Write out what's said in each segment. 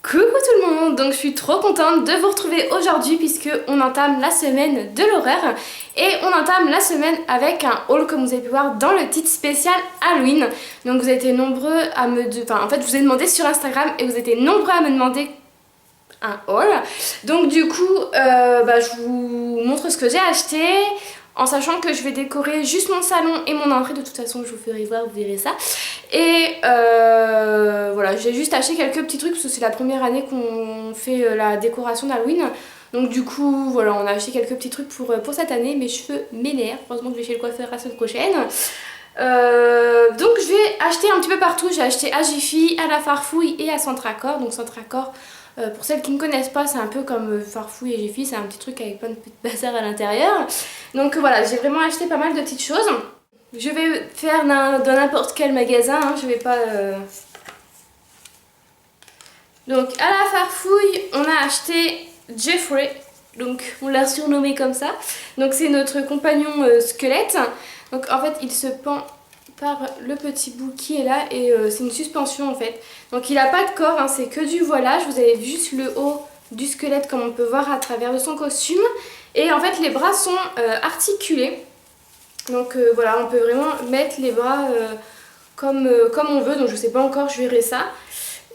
Coucou tout le monde, donc je suis trop contente de vous retrouver aujourd'hui puisque on entame la semaine de l'horreur et on entame la semaine avec un haul comme vous avez pu voir dans le titre spécial Halloween. Donc vous avez été nombreux à en fait je vous ai demandé sur Instagram et vous avez été nombreux à me demander un haul. Donc du coup je vous montre ce que j'ai acheté en sachant que je vais décorer juste mon salon et mon entrée. De toute façon je vous ferai voir, vous verrez ça. Et voilà, j'ai juste acheté quelques petits trucs parce que c'est la première année qu'on fait la décoration d'Halloween. Donc du coup, voilà, on a acheté quelques petits trucs pour cette année. Mes cheveux m'énervent, heureusement que je vais chez le coiffeur la semaine prochaine. Donc je vais acheter un petit peu partout. J'ai acheté à Jiffy, à la Farfouille et à Centracor. Donc Centracor, pour celles qui ne connaissent pas, c'est un peu comme Farfouille et Jiffy. C'est un petit truc avec plein de petits bazar à l'intérieur. Donc voilà, j'ai vraiment acheté pas mal de petites choses. Je vais faire dans n'importe quel magasin, hein, je vais pas... Donc à la Farfouille, on a acheté Jeffrey, donc on l'a surnommé comme ça. Donc c'est notre compagnon squelette. Donc en fait il se pend par le petit bout qui est là et c'est une suspension en fait. Donc il n'a pas de corps, hein, c'est que du voilage. Vous avez juste le haut du squelette comme on peut voir à travers de son costume. Et en fait les bras sont articulés. Donc voilà, on peut vraiment mettre les bras comme on veut, donc je sais pas encore, je verrai ça.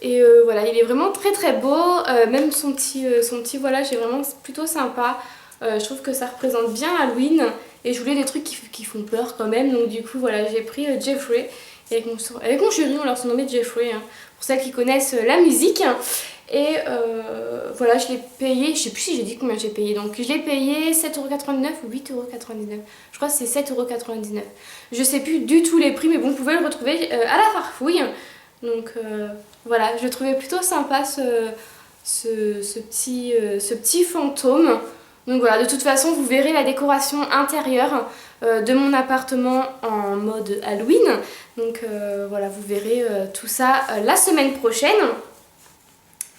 Et voilà, il est vraiment très très beau, même son petit voilage est vraiment plutôt sympa. Je trouve que ça représente bien Halloween et je voulais des trucs qui font peur quand même. Donc du coup voilà, j'ai pris Jeffrey et avec mon chéri, on leur surnommait Jeffrey, hein, pour celles qui connaissent la musique. Et voilà, je l'ai payé, je sais plus si j'ai dit combien j'ai payé, donc je l'ai payé 7,89€ ou 8,99€, je crois que c'est 7,99€. Je sais plus du tout les prix, mais bon, vous pouvez le retrouver à la Farfouille. Donc voilà, je trouvais plutôt sympa ce petit fantôme. Donc voilà, de toute façon, vous verrez la décoration intérieure de mon appartement en mode Halloween. Donc voilà, vous verrez tout ça la semaine prochaine.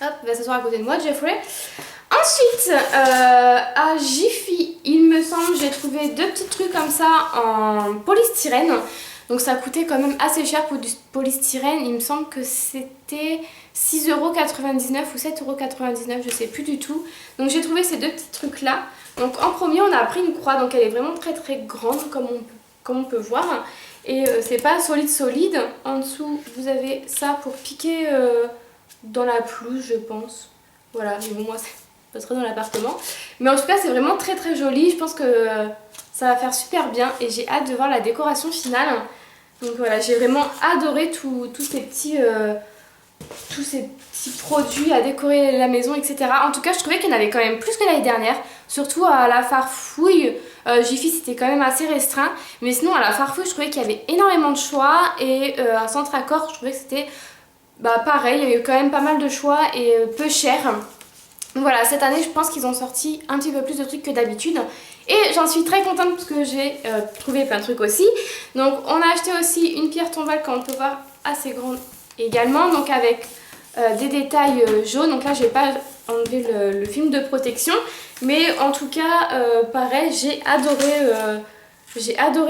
Hop, il va s'asseoir à côté de moi, Jeffrey. Ensuite, à Jiffy, il me semble, j'ai trouvé deux petits trucs comme ça en polystyrène. Donc ça coûtait quand même assez cher pour du polystyrène. Il me semble que c'était 6,99€ ou 7,99€, je sais plus du tout. Donc j'ai trouvé ces deux petits trucs là. Donc en premier, on a pris une croix, donc elle est vraiment très très grande comme on peut voir. Et c'est pas solide. En dessous, vous avez ça pour piquer... dans la pelouse, je pense. Voilà, mais bon, moi ça serait dans l'appartement. Mais en tout cas c'est vraiment très très joli. Je pense que ça va faire super bien et j'ai hâte de voir la décoration finale. Donc voilà, j'ai vraiment adoré tous ces petits produits à décorer la maison, etc. En tout cas je trouvais qu'il y en avait quand même plus que l'année dernière. Surtout à la Farfouille, Jiffy c'était quand même assez restreint. Mais sinon à la Farfouille je trouvais qu'il y avait énormément de choix. Et à Centracor je trouvais que c'était... pareil, il y a eu quand même pas mal de choix et peu cher. Donc voilà, cette année je pense qu'ils ont sorti un petit peu plus de trucs que d'habitude. Et j'en suis très contente parce que j'ai trouvé plein de trucs aussi. Donc on a acheté aussi une pierre tombale comme on peut voir assez grande également. Donc avec des détails jaunes. Donc là j'ai pas enlevé le film de protection. Mais en tout cas pareil, j'ai adoré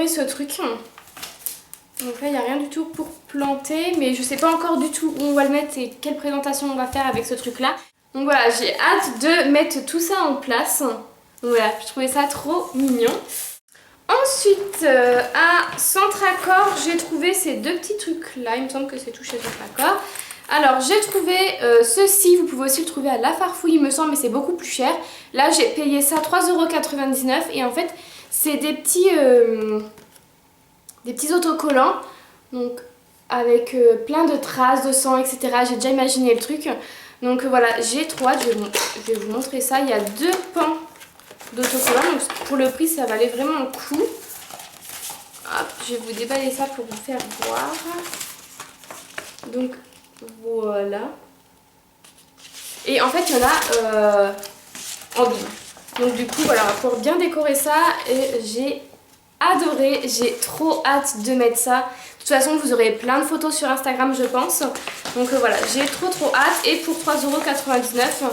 ce truc. Donc là il n'y a rien du tout pour planter, mais je sais pas encore du tout où on va le mettre et quelle présentation on va faire avec ce truc là. Donc voilà, j'ai hâte de mettre tout ça en place. Donc voilà, je trouvais ça trop mignon. Ensuite à Centracor, j'ai trouvé ces deux petits trucs là, il me semble que c'est tout chez Centracor. Alors j'ai trouvé ceci, vous pouvez aussi le trouver à la Farfouille il me semble, mais c'est beaucoup plus cher. Là j'ai payé ça 3,99€ et en fait c'est des petits autocollants, donc avec plein de traces de sang, etc. J'ai déjà imaginé le truc. Donc voilà, j'ai trop hâte, je vais vous montrer ça. Il y a deux pans d'autocollants, donc pour le prix ça valait vraiment le coup. Hop, je vais vous déballer ça pour vous faire voir. Donc voilà. Et en fait il y en a en double. Donc du coup voilà, on va pouvoir bien décorer ça et j'ai adoré, j'ai trop hâte de mettre ça. De toute façon vous aurez plein de photos sur Instagram je pense. Donc voilà, j'ai trop hâte. Et pour 3,99€,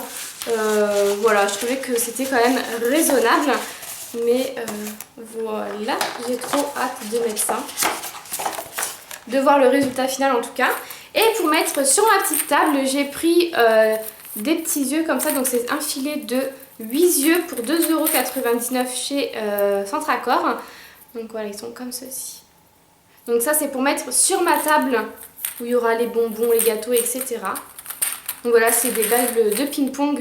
voilà, je trouvais que c'était quand même raisonnable. Mais voilà, j'ai trop hâte de mettre ça. De voir le résultat final en tout cas. Et pour mettre sur ma petite table, j'ai pris des petits yeux comme ça. Donc c'est un filet de 8 yeux pour 2,99 € chez Centracor. Donc voilà, ils sont comme ceci. Donc ça c'est pour mettre sur ma table où il y aura les bonbons, les gâteaux, etc. Donc voilà, c'est des balles de ping-pong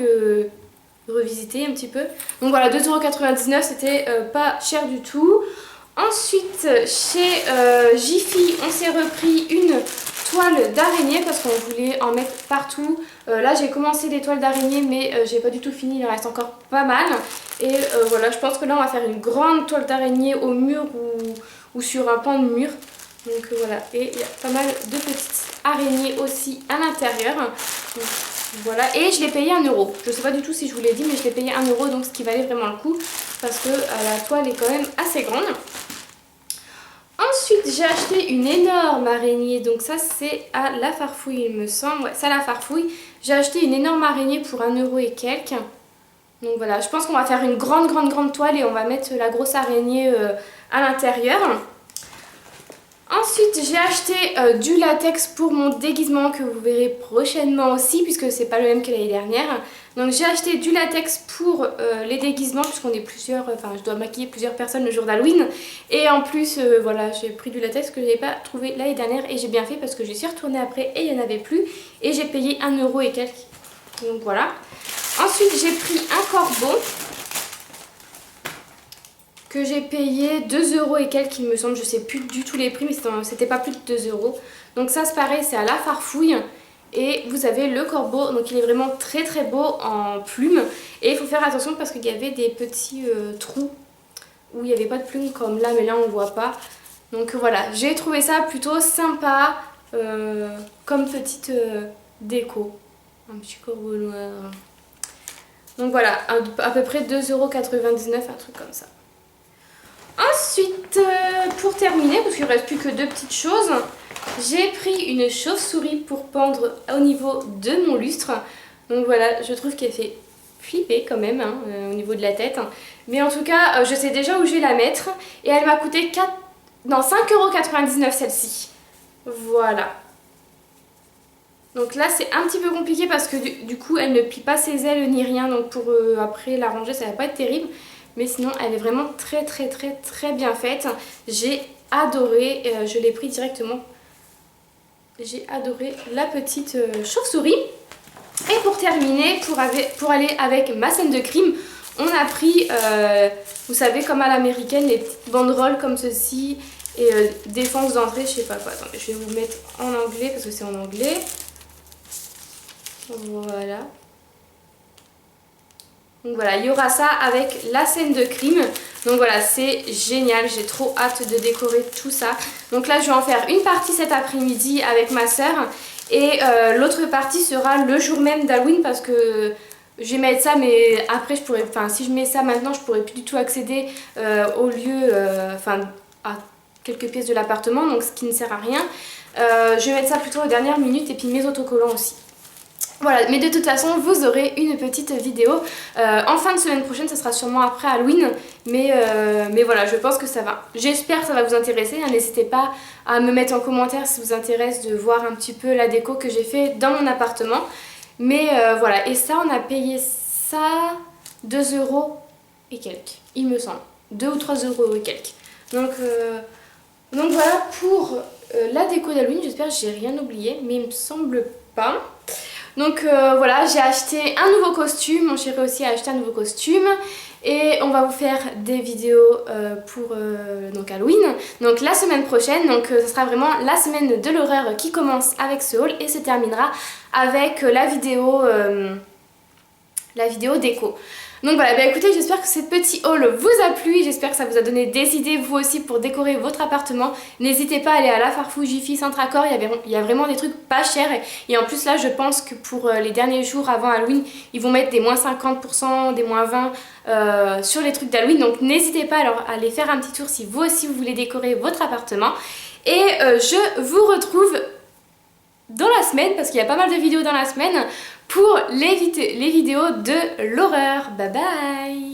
revisitées un petit peu. Donc voilà, 2,99 €, c'était pas cher du tout. Ensuite, chez Jiffy, on s'est repris une toile d'araignée parce qu'on voulait en mettre partout. Là, j'ai commencé des toiles d'araignée, mais j'ai pas du tout fini, il reste encore pas mal. Et voilà, je pense que là, on va faire une grande toile d'araignée au mur ou sur un pan de mur. Donc voilà, et il y a pas mal de petites araignées aussi à l'intérieur. Voilà, et je l'ai payé 1 €. Je sais pas du tout si je vous l'ai dit, mais je l'ai payé 1 €, donc ce qui valait vraiment le coup parce que la toile est quand même assez grande. Ensuite, j'ai acheté une énorme araignée, donc ça c'est à La Farfouille il me semble. Ouais, c'est à La Farfouille. J'ai acheté une énorme araignée pour 1 € et quelques. Donc voilà, je pense qu'on va faire une grande toile et on va mettre la grosse araignée à l'intérieur. Ensuite, j'ai acheté du latex pour mon déguisement que vous verrez prochainement aussi puisque c'est pas le même que l'année dernière. Donc j'ai acheté du latex pour les déguisements puisqu'on est plusieurs, enfin je dois maquiller plusieurs personnes le jour d'Halloween. Et en plus, voilà, j'ai pris du latex que je n'avais pas trouvé l'année dernière et j'ai bien fait parce que j'y suis retournée après et il n'y en avait plus. Et j'ai payé 1 € et quelques. Donc voilà. Ensuite, j'ai pris un corbeau que j'ai payé 2 € et quelques il me semble, je sais plus du tout les prix mais c'était pas plus de 2 €. Donc ça c'est pareil, c'est à La Farfouille et vous avez le corbeau, donc il est vraiment très beau en plumes et il faut faire attention parce qu'il y avait des petits trous où il n'y avait pas de plumes comme là mais là on voit pas. Donc voilà, j'ai trouvé ça plutôt sympa comme petite déco, un petit corbeau noir. Donc voilà, à peu près 2,99 €, un truc comme ça. Ensuite, pour terminer, parce qu'il ne reste plus que 2 petites choses, j'ai pris une chauve-souris pour pendre au niveau de mon lustre. Donc voilà, je trouve qu'elle fait flipper quand même hein, au niveau de la tête. Mais en tout cas, je sais déjà où je vais la mettre. Et elle m'a coûté 5,99 € celle-ci. Voilà. Donc là, c'est un petit peu compliqué parce que du coup, elle ne plie pas ses ailes ni rien. Donc pour après la ranger, ça va pas être terrible. Mais sinon elle est vraiment très bien faite. J'ai adoré, je l'ai pris directement. J'ai adoré la petite chauve-souris. Et pour terminer, pour aller avec ma scène de crime, on a pris, vous savez comme à l'américaine, les petites banderoles comme ceci. Et défense d'entrée, je sais pas quoi. Attendez, je vais vous mettre en anglais parce que c'est en anglais. Voilà. Donc voilà, il y aura ça avec la scène de crime. Donc voilà, c'est génial, j'ai trop hâte de décorer tout ça. Donc là, je vais en faire une partie cet après-midi avec ma soeur. Et l'autre partie sera le jour même d'Halloween parce que je vais mettre ça, mais après, je pourrais, enfin, si je mets ça maintenant, je pourrais plus du tout accéder au lieu, enfin, à quelques pièces de l'appartement, donc ce qui ne sert à rien. Je vais mettre ça plutôt aux dernières minutes et puis mes autocollants aussi. Voilà, mais de toute façon, vous aurez une petite vidéo en fin de semaine prochaine, ça sera sûrement après Halloween, mais voilà, je pense que ça va. J'espère que ça va vous intéresser, hein. N'hésitez pas à me mettre en commentaire si ça vous intéresse de voir un petit peu la déco que j'ai fait dans mon appartement. Mais voilà, et ça, on a payé ça 2 € et quelques, il me semble. 2 ou 3 € et quelques. Donc voilà pour la déco d'Halloween, j'espère que j'ai rien oublié, mais il me semble pas. Donc voilà, j'ai acheté un nouveau costume, mon chéri aussi a acheté un nouveau costume et on va vous faire des vidéos pour donc Halloween, donc la semaine prochaine. Donc ce sera vraiment la semaine de l'horreur qui commence avec ce haul et se terminera avec la vidéo déco. Donc voilà, bah écoutez, j'espère que ce petit haul vous a plu, j'espère que ça vous a donné des idées vous aussi pour décorer votre appartement. N'hésitez pas à aller à La Farfouille, Jiffy, Centracor, il y a vraiment des trucs pas chers. Et en plus là, je pense que pour les derniers jours avant Halloween, ils vont mettre des moins 50%, des moins 20% sur les trucs d'Halloween. Donc n'hésitez pas alors à aller faire un petit tour si vous aussi vous voulez décorer votre appartement. Et je vous retrouve dans la semaine, parce qu'il y a pas mal de vidéos dans la semaine, pour les vidéos de l'horreur. Bye bye!